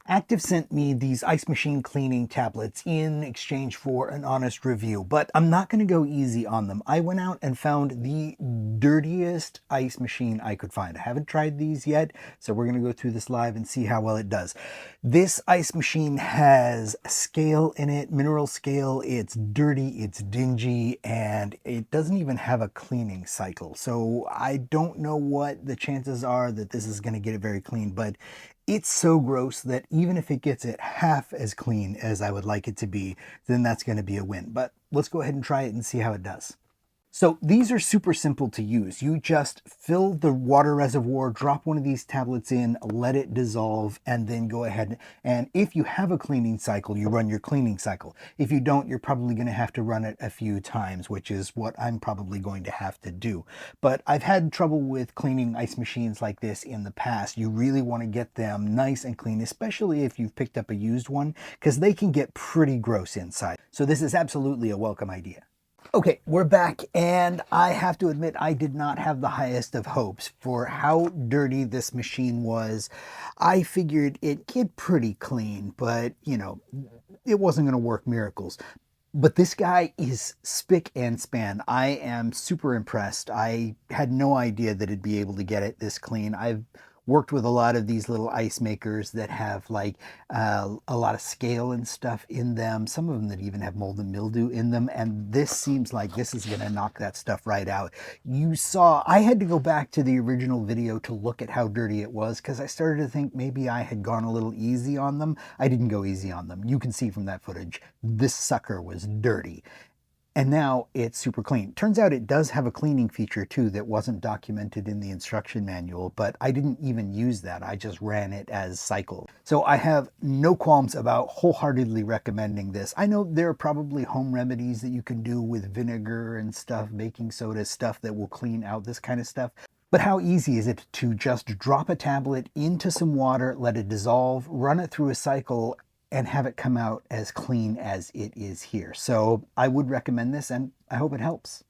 Active sent me these ice machine cleaning tablets in exchange for an honest review, but I'm not going to go easy on them. I went out and found the dirtiest ice machine I could find. I haven't tried these yet, so we're going to go through this live and see how well it does. This ice machine has scale in it, mineral scale. It's dirty, it's dingy, and it doesn't even have a cleaning cycle. So I don't know what the chances are that this is going to get it very clean, but it's so gross that even if it gets it half as clean as I would like it to be, then that's going to be a win. But let's go ahead and try it and see how it does. So these are super simple to use. You just fill the water reservoir, drop one of these tablets in, let it dissolve, and then go ahead. And if you have a cleaning cycle, you run your cleaning cycle. If you don't, you're probably going to have to run it a few times, which is what I'm probably going to have to do. But I've had trouble with cleaning ice machines like this in the past. You really want to get them nice and clean, especially if you've picked up a used one, because they can get pretty gross inside. So this is absolutely a welcome idea. Okay, we're back, and I have to admit I did not have the highest of hopes for how dirty this machine was. I figured it'd get pretty clean, but, you know, it wasn't going to work miracles. But this guy is spick and span. I am super impressed. I had no idea that it'd be able to get it this clean. I've worked with a lot of these little ice makers that have like a lot of scale and stuff in them. Some of them that even have mold and mildew in them. And this seems like this is going to knock that stuff right out. You saw, I had to go back to the original video to look at how dirty it was because I started to think maybe I had gone a little easy on them. I didn't go easy on them. You can see from that footage, this sucker was dirty. And now it's super clean. Turns out it does have a cleaning feature too that wasn't documented in the instruction manual, but I didn't even use that. I just ran it as cycle. So I have no qualms about wholeheartedly recommending this. I know there are probably home remedies that you can do with vinegar and stuff, baking soda, stuff that will clean out this kind of stuff. But how easy is it to just drop a tablet into some water, let it dissolve, run it through a cycle, and have it come out as clean as it is here. So I would recommend this, and I hope it helps.